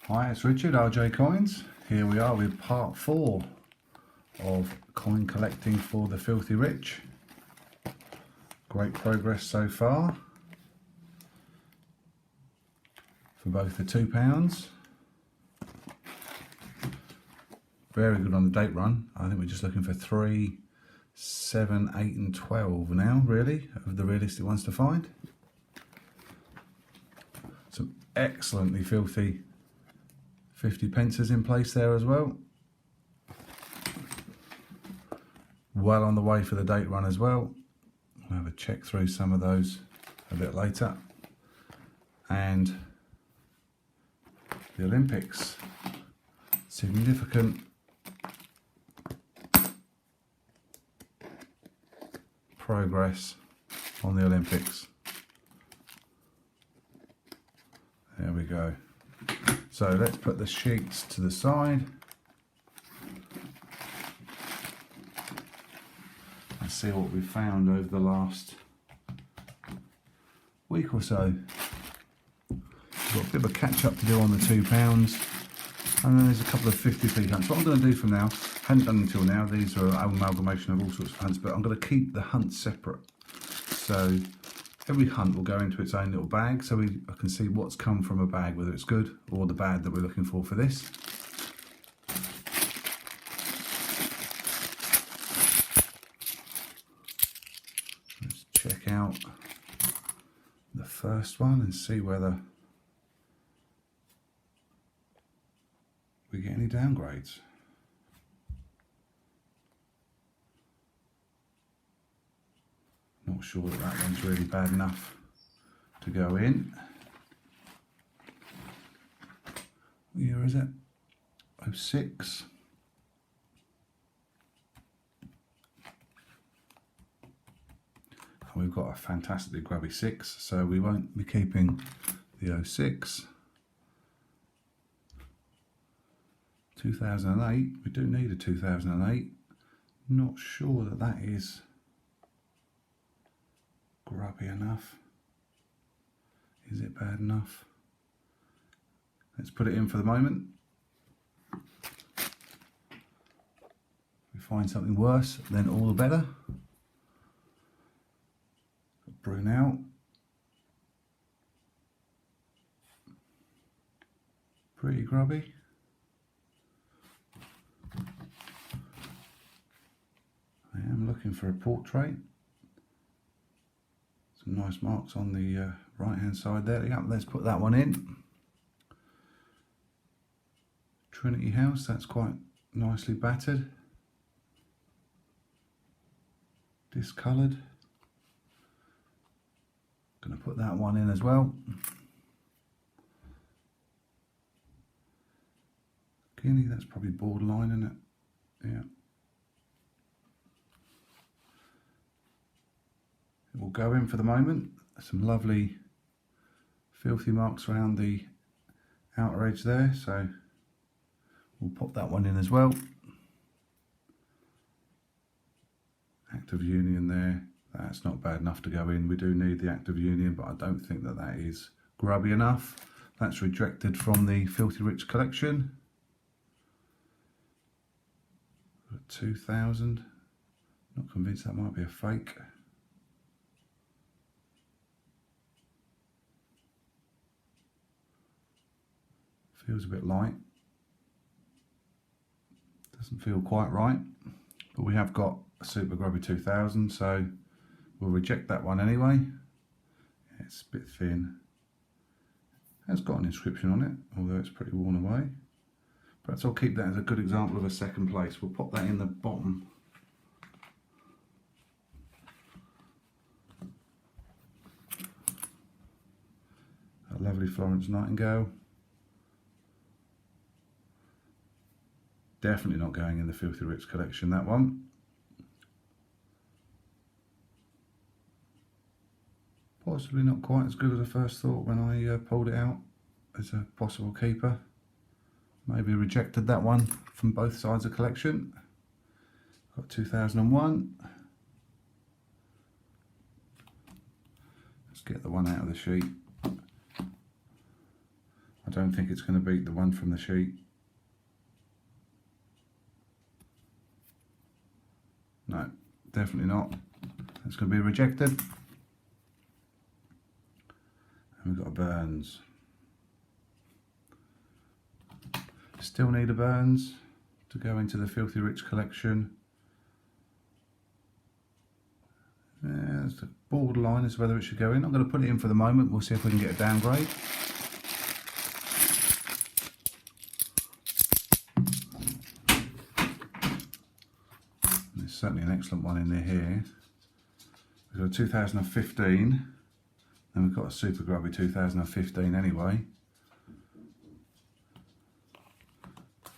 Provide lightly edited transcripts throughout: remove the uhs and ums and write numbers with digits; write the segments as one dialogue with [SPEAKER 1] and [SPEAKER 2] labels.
[SPEAKER 1] Hi, it's Richard, RJ Coins. Here we are with part 4 of coin collecting for the Filthy Rich. Great progress so far for both the £2. Very good on the date run. I think we're just looking for 3, 7, 8 and 12 now, really, of the realistic ones to find. Some excellently filthy 50 pences in place there as well. Well on the way for the date run as well. I'll have a check through some of those a bit later. And the Olympics. Significant progress on the Olympics. There we go. So let's put the sheets to the side and see what we've found over the last week or so. We've got a bit of a catch up to do on the £2, and then there's a couple of 50p hunts. What I'm going to do from now, hadn't done until now, these are an amalgamation of all sorts of hunts, but I'm going to keep the hunts separate. So every hunt will go into its own little bag, so I can see what's come from a bag, whether it's good or the bad that we're looking for this. Let's check out the first one and see whether we get any downgrades. Not sure that one's really bad enough to go in. What year is it? 06. And we've got a fantastically grubby 6, so we won't be keeping the 06. 2008, we do need a 2008. Not sure that that is grubby enough. Is it bad enough? Let's put it in for the moment. If we find something worse, then all the better. Brunel. Pretty grubby. I am looking for a portrait. Some nice marks on the right hand side there. Yeah, let's put that one in. Trinity House, that's quite nicely battered. Discoloured. Going to put that one in as well. Guinea, that's probably borderline, isn't it? Yeah. It will go in for the moment. Some lovely filthy marks around the outer edge there, so we'll pop that one in as well. Active union there, that's not bad enough to go in. We do need the active union, but I don't think that that is grubby enough. That's rejected from the Filthy Rich collection. 2000, not convinced that might be a fake. Feels a bit light. Doesn't feel quite right. But we have got a super grubby 2000, so we'll reject that one anyway. Yeah, it's a bit thin. It has got an inscription on it, although it's pretty worn away. Perhaps I'll keep that as a good example of a second place. We'll pop that in the bottom. A lovely Florence Nightingale. Definitely not going in the Filthy Rich collection, that one. Possibly not quite as good as I first thought when I pulled it out as a possible keeper. Maybe rejected that one from both sides of the collection. Got 2001. Let's get the one out of the sheet. I don't think it's going to beat the one from the sheet. No, definitely not. It's going to be rejected. And we've got a Burns. Still need a Burns to go into the Filthy Rich collection. Yeah, it's the borderline as to whether it should go in. I'm going to put it in for the moment. We'll see if we can get a downgrade. There's certainly an excellent one in there here. We've got a 2015, and we've got a super grubby 2015 anyway.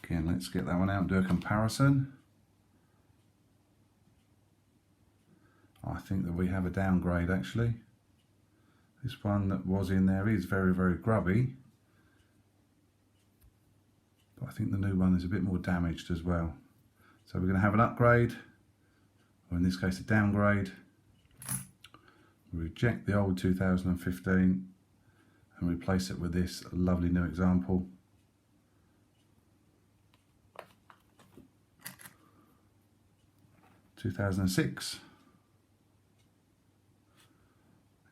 [SPEAKER 1] Again, let's get that one out and do a comparison. I think that we have a downgrade actually. This one that was in there is very, very grubby. But I think the new one is a bit more damaged as well. So we're going to have an upgrade, or in this case a downgrade. Reject the old 2015 and replace it with this lovely new example. (2006).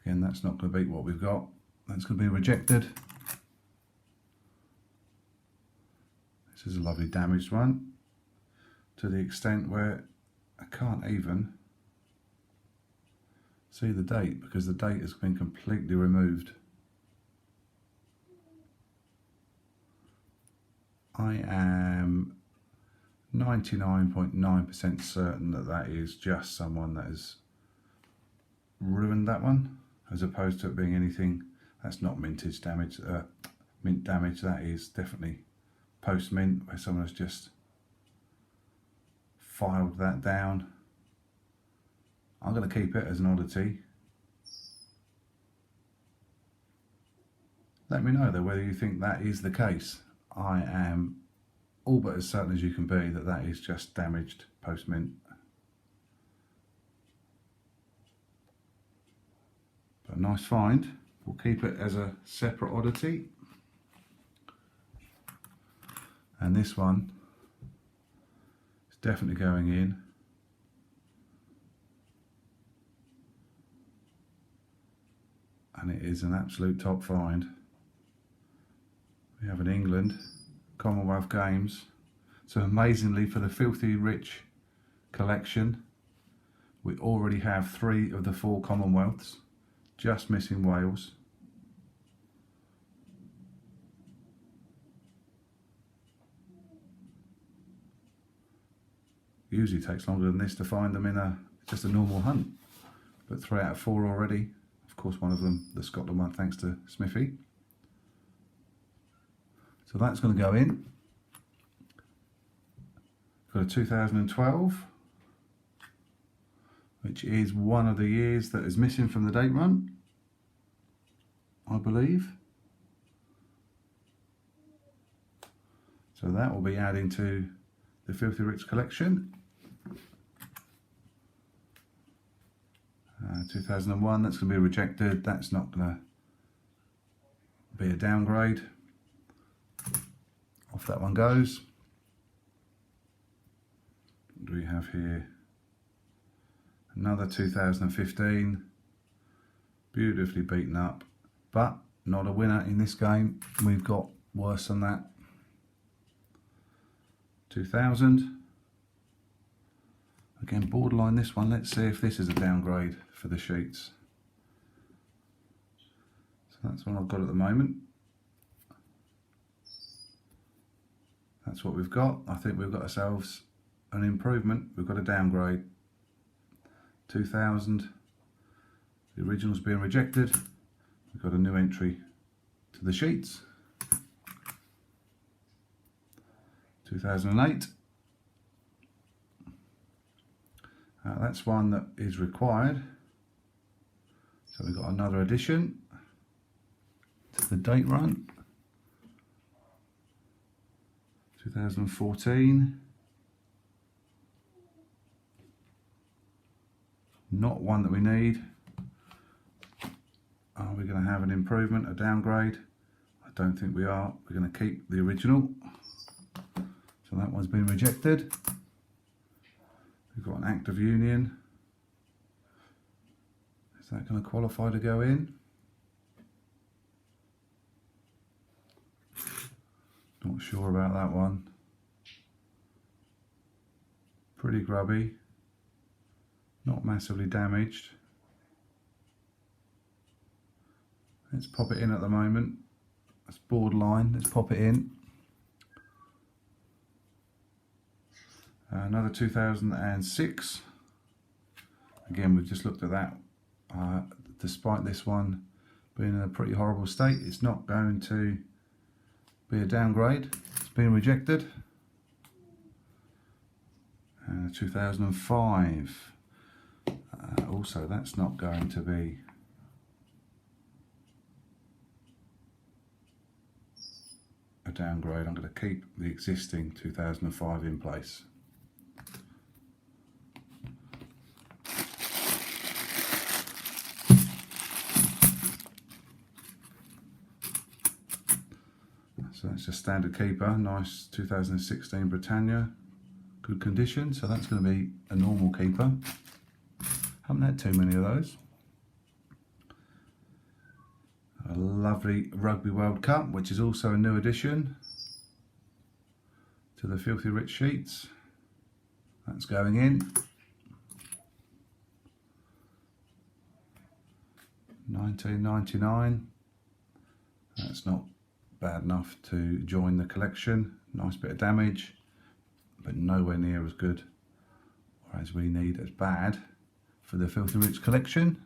[SPEAKER 1] Again, that's not going to beat what we've got. That's going to be rejected. This is a lovely damaged one, to the extent where I can't even see the date because the date has been completely removed. I am 99.9% certain that that is just someone that has ruined that one, as opposed to it being anything. That's not mintage damage, mint damage. That is definitely post mint, where someone has just filed that down. I'm going to keep it as an oddity. Let me know though whether you think that is the case. I am all but as certain as you can be that that is just damaged post mint. But a nice find. We'll keep it as a separate oddity. And this one is definitely going in. And it is an absolute top find. We have in England Commonwealth Games. So amazingly, for the Filthy Rich collection, we already have 3 of the 4 Commonwealths, just missing Wales. Usually takes longer than this to find them in just a normal hunt, but 3 out of 4 already. Of course, one of them, the Scotland one, thanks to Smithy. So that's going to go in. Got a 2012, which is one of the years that is missing from the date run, I believe. So that will be adding to the Filthy Rich collection. 2001, that's going to be rejected. That's not going to be a downgrade. Off that one goes. What do we have here? Another 2015. Beautifully beaten up, but not a winner in this game. We've got worse than that. 2000. Again, borderline this one. Let's see if this is a downgrade for the sheets. So that's what I've got at the moment. That's what we've got. I think we've got ourselves an improvement. We've got a downgrade. 2000. The original's being rejected. We've got a new entry to the sheets. 2008. That's one that is required. So we've got another addition to the date run. 2014. Not one that we need. Are we going to have an improvement, a downgrade? I don't think we are. We're going to keep the original. So that one's been rejected. We've got an act of union. Is that going to qualify to go in? Not sure about that one. Pretty grubby. Not massively damaged. Let's pop it in at the moment. That's borderline. Let's pop it in. Another 2006. Again, we've just looked at that. Despite this one being in a pretty horrible state, it's not going to be a downgrade. It's been rejected. 2005. Also, that's not going to be a downgrade. I'm going to keep the existing 2005 in place. So that's a standard keeper, nice 2016 Britannia, good condition, so that's going to be a normal keeper. Haven't had too many of those. A lovely Rugby World Cup, which is also a new addition to the Filthy Rich sheets. That's going in. 1999. That's not bad enough to join the collection. Nice bit of damage, but nowhere near as good or as we need as bad for the Filthy Rich collection.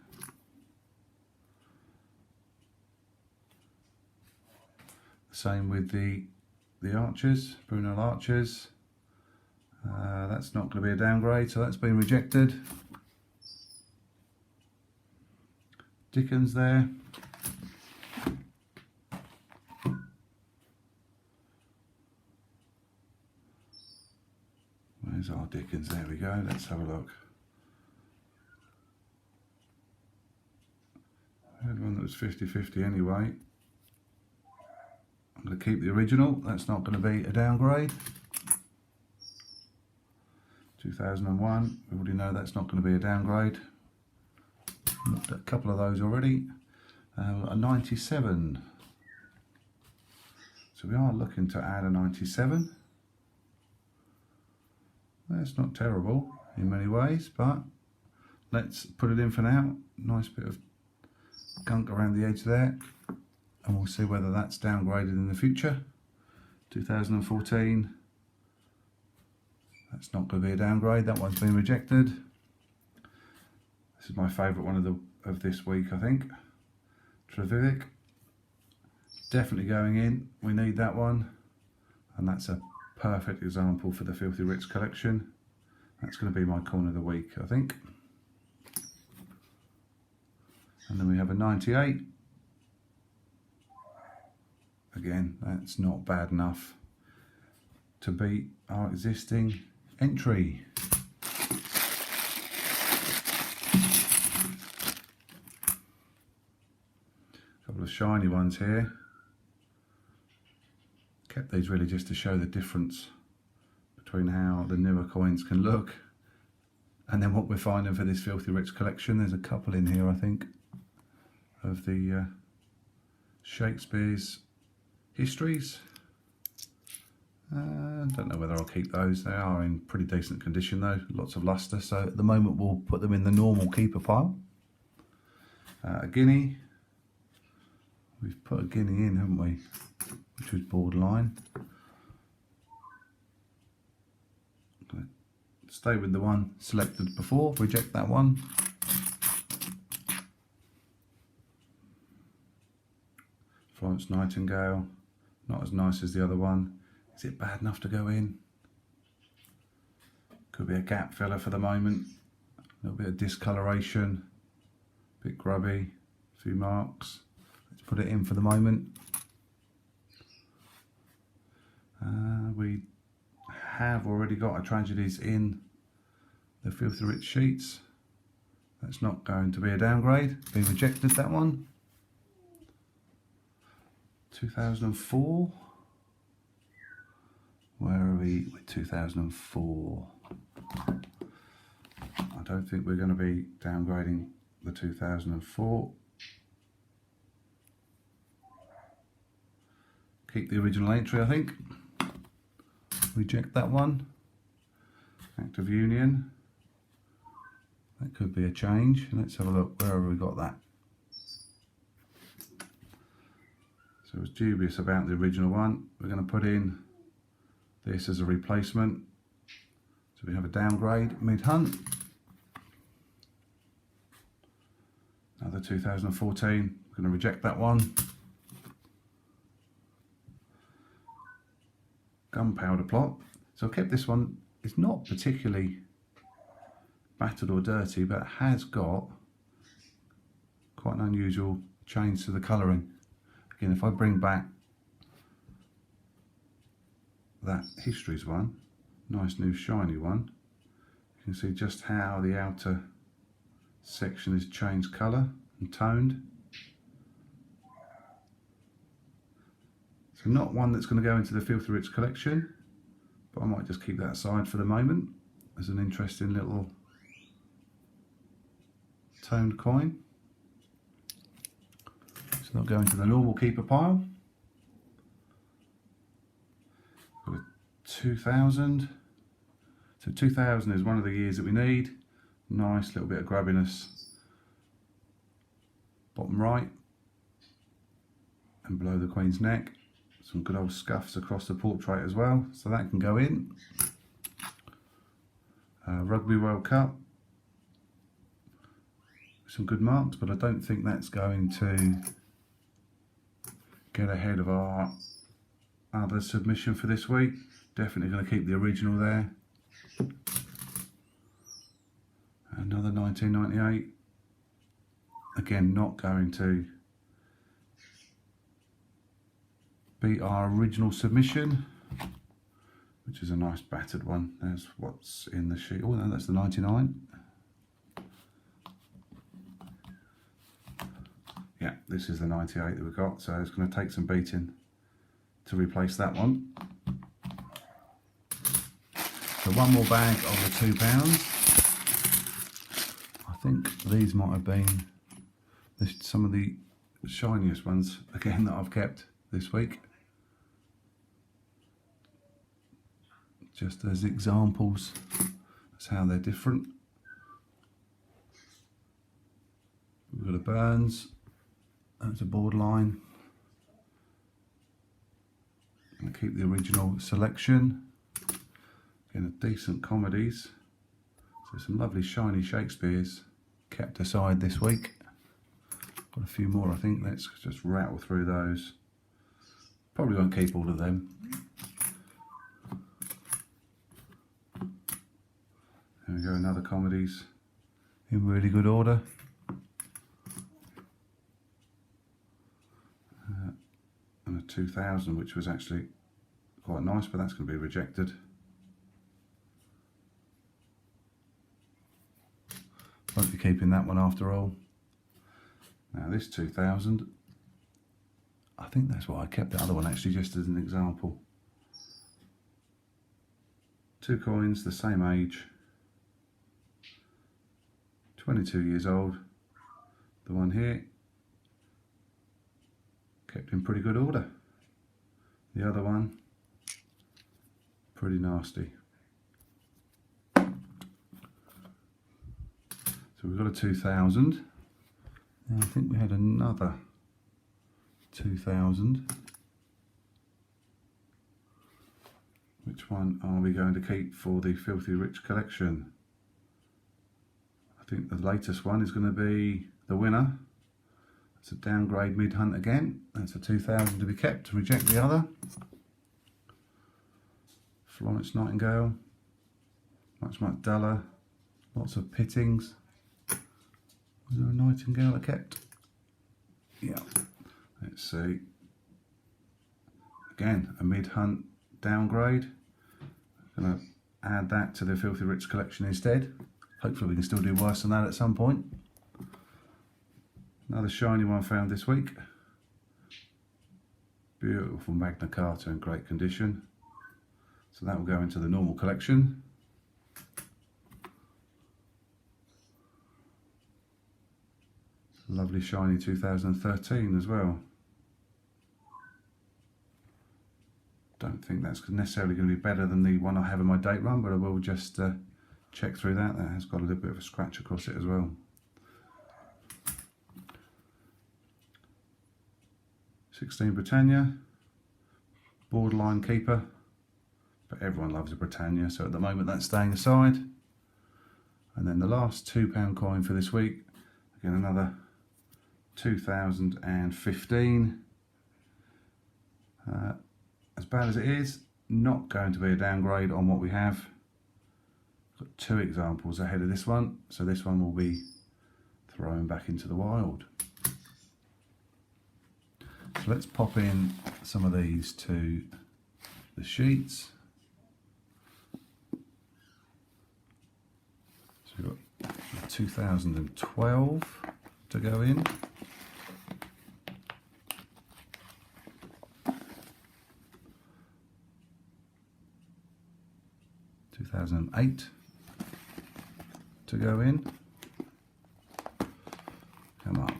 [SPEAKER 1] Same with the Archers, Bruno Archers. That's not going to be a downgrade, so that's been rejected. Dickens there. Where's our Dickens? There we go. Let's have a look. I had one that was 50-50 anyway. I'm going to keep the original. That's not going to be a downgrade. 2001. We already know that's not going to be a downgrade. Looked at a couple of those already. A 97. So we are looking to add a 97. That's not terrible in many ways, but let's put it in for now. Nice bit of gunk around the edge there, and we'll see whether that's downgraded in the future. 2014. That's not going to be a downgrade. That one's been rejected. This is my favourite one of this week, I think. Trevivic. Definitely going in. We need that one, and that's a perfect example for the Filthy Rich collection. That's going to be my corner of the week, I think. And then we have a 98. Again, that's not bad enough to beat our existing entry. A couple of shiny ones here. Kept these really just to show the difference between how the newer coins can look and then what we're finding for this Filthy Rich collection. There's a couple in here, I think, of the Shakespeare's histories. Don't know whether I'll keep those. They are in pretty decent condition though, lots of luster, so at the moment we'll put them in the normal keeper pile. A guinea. We've put a guinea in, haven't we? Which was borderline. Okay. Stay with the one selected before, reject that one. Florence Nightingale, not as nice as the other one. Is it bad enough to go in? Could be a gap filler for the moment. A little bit of discoloration, a bit grubby, a few marks. Let's put it in for the moment. We have already got our tragedies in the Filthy Rich sheets. That's not going to be a downgrade. Been rejected, that one. 2004. Where are we with 2004? I don't think we're going to be downgrading the 2004. Keep the original entry, I think. Reject that one. Act of Union. That could be a change. Let's have a look. Where have we got that? So I was dubious about the original one. We're going to put in this as a replacement. So we have a downgrade mid-hunt. Another 2014. We're going to reject that one. Gunpowder plot. So I kept this one. It's not particularly battered or dirty, but it has got quite an unusual change to the colouring. Again, if I bring back that Histories one, nice new shiny one, you can see just how the outer section is changed colour and toned. So not one that's going to go into the Filthy Rich collection, but I might just keep that aside for the moment as an interesting little toned coin. So they'll go into the normal keeper pile. Got a 2000. So 2000 is one of the years that we need. Nice little bit of grubbiness. Bottom right and below the Queen's neck. Some good old scuffs across the portrait as well, so that can go in. Rugby World Cup. Some good marks, but I don't think that's going to get ahead of our other submission for this week. Definitely going to keep the original there. Another 1998. Again, not going to beat our original submission, which is a nice battered one. There's what's in the sheet. Oh no, that's the 99. Yeah, this is the 98 that we've got, so it's going to take some beating to replace that one. So one more bag of the £2. I think these might have been some of the shiniest ones, again, that I've kept this week. Just as examples, that's how they're different. We've got a Burns, that's a borderline. I'm going to keep the original selection. Again, a decent comedies. So some lovely shiny Shakespeares kept aside this week. Got a few more, I think. Let's just rattle through those. Probably won't keep all of them. There we go, another comedies in really good order. And a 2000, which was actually quite nice, but that's going to be rejected. Won't be keeping that one after all. Now this 2000, I think that's why I kept the other one actually, just as an example. Two coins, the same age. 22 years old. The one here, kept in pretty good order. The other one, pretty nasty. So we've got a 2000. Now I think we had another 2000. Which one are we going to keep for the Filthy Rich collection? I think the latest one is going to be the winner. It's a downgrade mid-hunt again. That's a 2000 to be kept. Reject the other. Florence Nightingale. Much duller. Lots of pittings. Was there a Nightingale I kept? Yeah. Let's see. Again, a mid-hunt downgrade. I'm going to add that to the Filthy Rich collection instead. Hopefully we can still do worse than that at some point. Another shiny one found this week. Beautiful Magna Carta in great condition. So that will go into the normal collection. Lovely shiny 2013 as well. Don't think that's necessarily going to be better than the one I have in my date run, but I will just check through that. That has got a little bit of a scratch across it as well. 16 Britannia, borderline keeper, but everyone loves a Britannia, so at the moment that's staying aside. And then the last £2 coin for this week, again another 2015. As bad as it is, not going to be a downgrade on what we have. Got 2 examples ahead of this one, so this one will be thrown back into the wild. So let's pop in some of these to the sheets. So we've got 2012 to go in. 2008 to go in. Come on.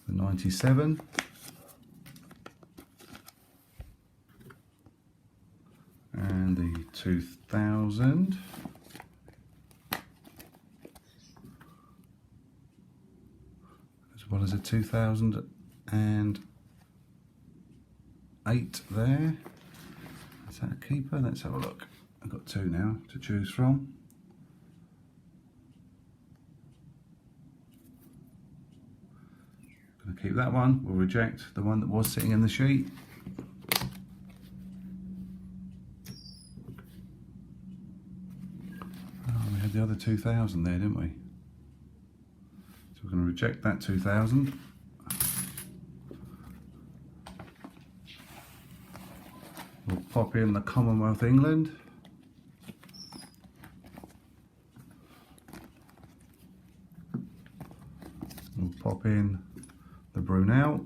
[SPEAKER 1] The 97. And the 2000. As well as a 2008 there. Is that a keeper? Let's have a look. I've got 2 now to choose from. Going to keep that one. We'll reject the one that was sitting in the sheet. Oh, we had the other 2000 there, didn't we? So we're going to reject that 2000. We'll pop in the Commonwealth England. We'll pop in the Brunel.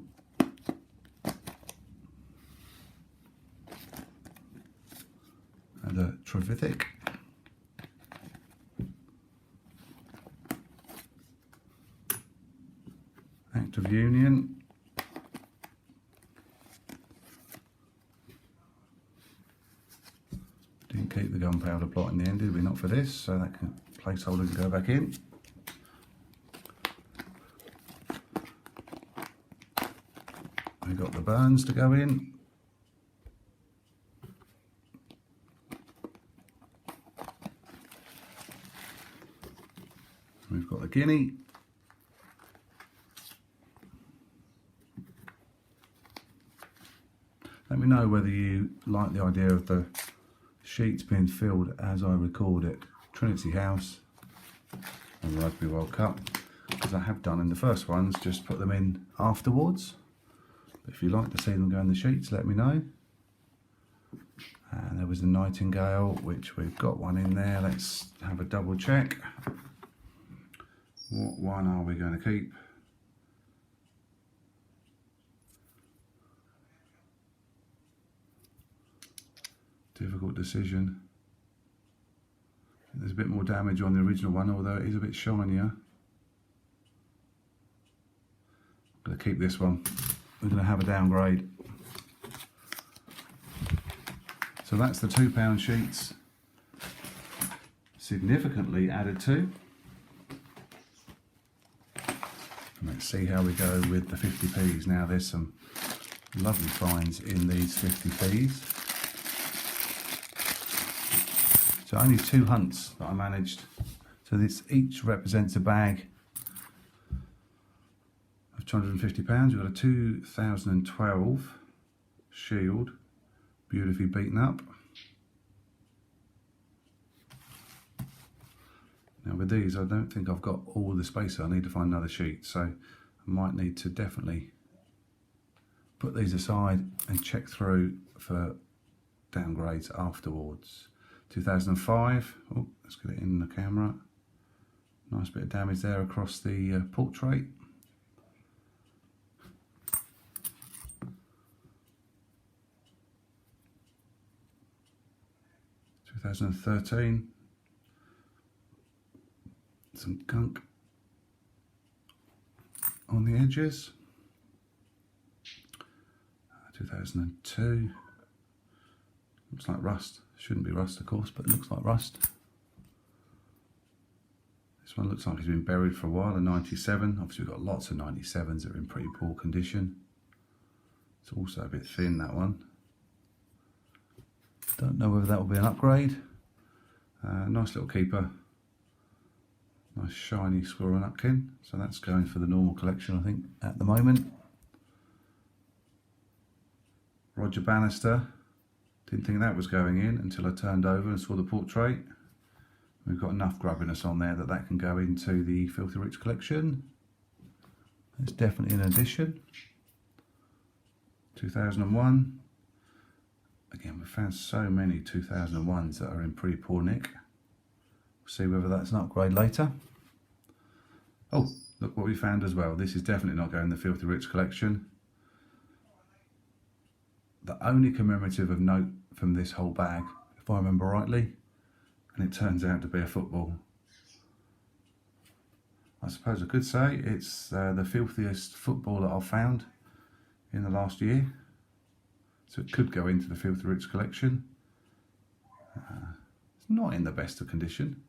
[SPEAKER 1] And the Trevithick. Act of Union. Didn't keep the gunpowder plot in the end, did we? Not for this, so that placeholder can go back in. We got the Burns to go in. We've got the Guinea. Let me know whether you like the idea of the sheets being filled as I record it. Trinity House and Rugby World Cup, because I have done in the first ones, just put them in afterwards. But if you like to see them go in the sheets, let me know. And there was the Nightingale, which we've got one in there. Let's have a double check. What one are we going to keep? Difficult decision. There's a bit more damage on the original one, although it is a bit shinier. I'm going to keep this one. We're going to have a downgrade. So that's the £2 sheets significantly added to. And let's see how we go with the 50p's. Now there's some lovely finds in these 50p's. So only 2 hunts that I managed. So this each represents a bag of £250. We've got a 2012 Shield, beautifully beaten up. Now with these, I don't think I've got all the space. I need to find another sheet, so I might need to definitely put these aside and check through for downgrades afterwards. 2005, oh, let's get it in the camera. Nice bit of damage there across the portrait. (2013). Some gunk on the edges. 2002. Looks like rust. Shouldn't be rust, of course, but it looks like rust. This one looks like it's been buried for a while. A 97. Obviously, we've got lots of 97s that are in pretty poor condition. It's also a bit thin, that one. Don't know whether that will be an upgrade. Nice little keeper. Nice shiny squirrel napkin. So that's going for the normal collection, I think, at the moment. Roger Bannister. Didn't think that was going in until I turned over and saw the portrait. We've got enough grubbiness on there that that can go into the Filthy Rich collection. It's definitely an addition. 2001. Again, we found so many 2001s that are in pretty poor nick. We'll see whether that's an upgrade later. Oh, look what we found as well. This is definitely not going in the Filthy Rich collection. The only commemorative of note from this whole bag, if I remember rightly, and it turns out to be a football. I suppose I could say it's the filthiest football that I've found in the last year. So it could go into the Filthy Rich collection. It's not in the best of condition,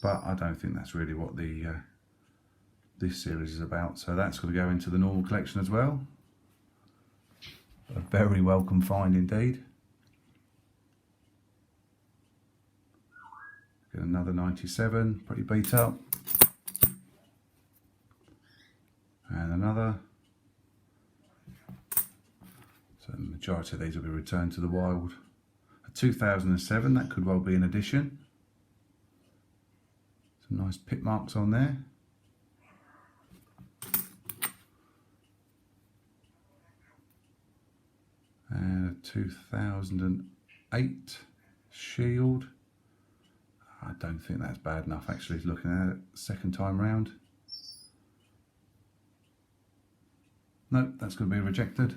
[SPEAKER 1] but I don't think that's really what this series is about. So that's going to go into the normal collection as well. A very welcome find indeed. Get another 97, pretty beat up. And another. So the majority of these will be returned to the wild. A 2007, that could well be an addition. Some nice pit marks on there. And a 2008 Shield. I don't think that's bad enough actually, looking at it second time round. Nope, that's going to be rejected.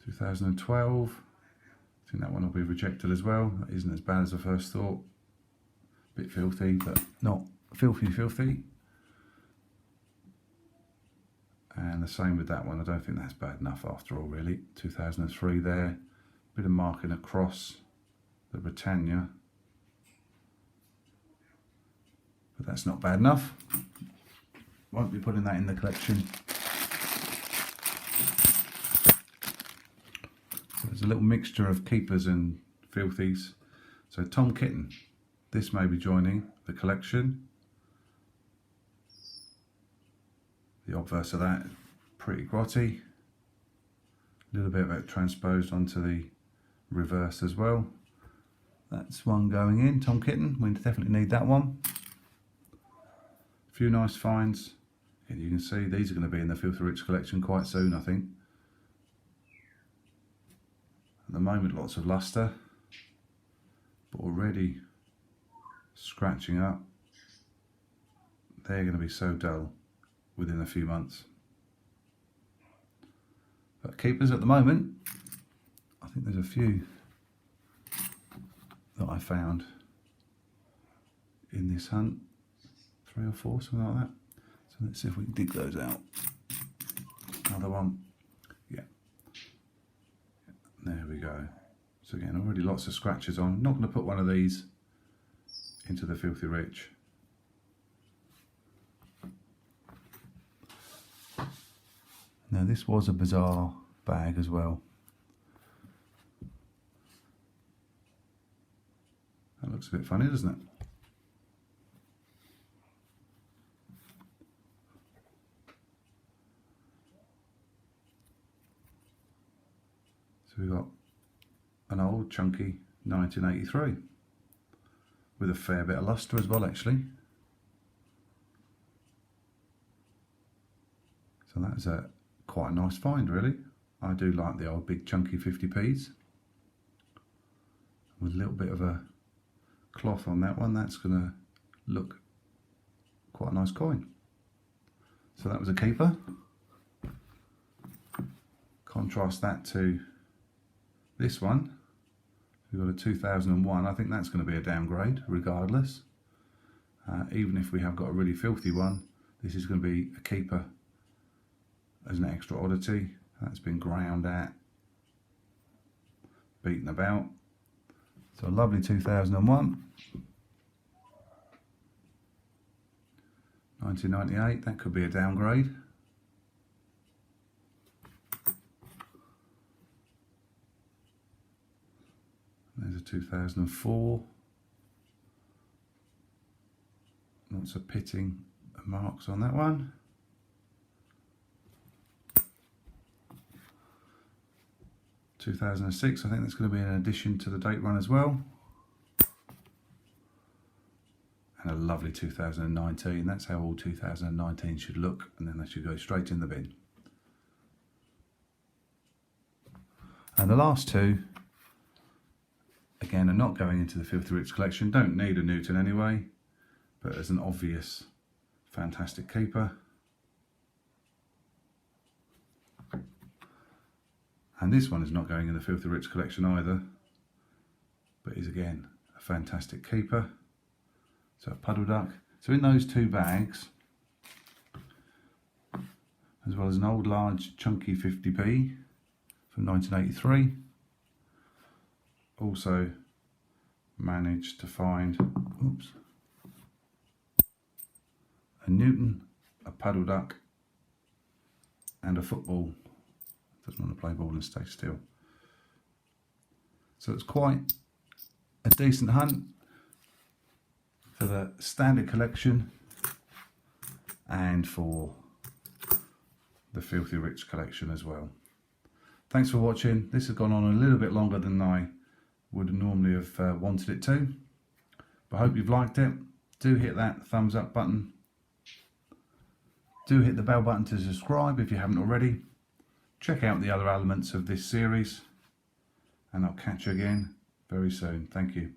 [SPEAKER 1] (2012). I think that one will be rejected as well. That isn't as bad as I first thought. Bit filthy, but not filthy. And the same with that one. I don't think that's bad enough after all, really. 2003 there. Bit of marking across the Britannia. But that's not bad enough. Won't be putting that in the collection. So there's a little mixture of keepers and filthies. So Tom Kitten. This may be joining the collection. The obverse of that, pretty grotty. A little bit of it transposed onto the reverse as well. That's one going in, Tom Kitten. We definitely need that one. A few nice finds. And you can see these are going to be in the Filthy Rich collection quite soon, I think. At the moment, lots of luster, but already scratching up. They're going to be so dull within a few months. But keepers at the moment, I think there's a few that I found in this hunt, 3 or 4, something like that. So let's see if we can dig those out. Another one, yeah. There we go. So again, already lots of scratches on. Not going to put one of these into the Filthy Rich. Now this was a bizarre bag as well. That looks a bit funny, doesn't it? So we've got an old chunky 1983 with a fair bit of luster as well, actually. So that's quite a nice find, really. I do like the old big chunky 50p's. with a little bit of a cloth on that one. That's going to look quite a nice coin. So that was a keeper. Contrast that to this one. We've got a 2001. I think that's going to be a downgrade regardless. Even if we have got a really filthy one, this is going to be a keeper as an extra oddity. That's been ground at, beaten about. So a lovely 2001. 1998, that could be a downgrade. There's a 2004. Lots of pitting and marks on that one. (2006), I think that's going to be an addition to the date run as well. And a lovely 2019. That's how all 2019 should look, and then they should go straight in the bin. And the last two, again, are not going into the Filthy Rich collection. Don't need a Newton anyway, but as an obvious fantastic keeper. And this one is not going in the Filthy Rich collection either, but is again a fantastic keeper. So a puddle duck. So in those two bags, as well as an old large chunky 50p from 1983, also managed to find, oops, a Newton, a puddle duck, and a football. Doesn't want to play ball and stay still. So it's quite a decent hunt for the standard collection and for the Filthy Rich collection as well. Thanks for watching. This has gone on a little bit longer than I would normally have wanted it to, but I hope you've liked it. Do hit that thumbs up button. Do hit the bell button to subscribe if you haven't already. Check out the other elements of this series, and I'll catch you again very soon. Thank you.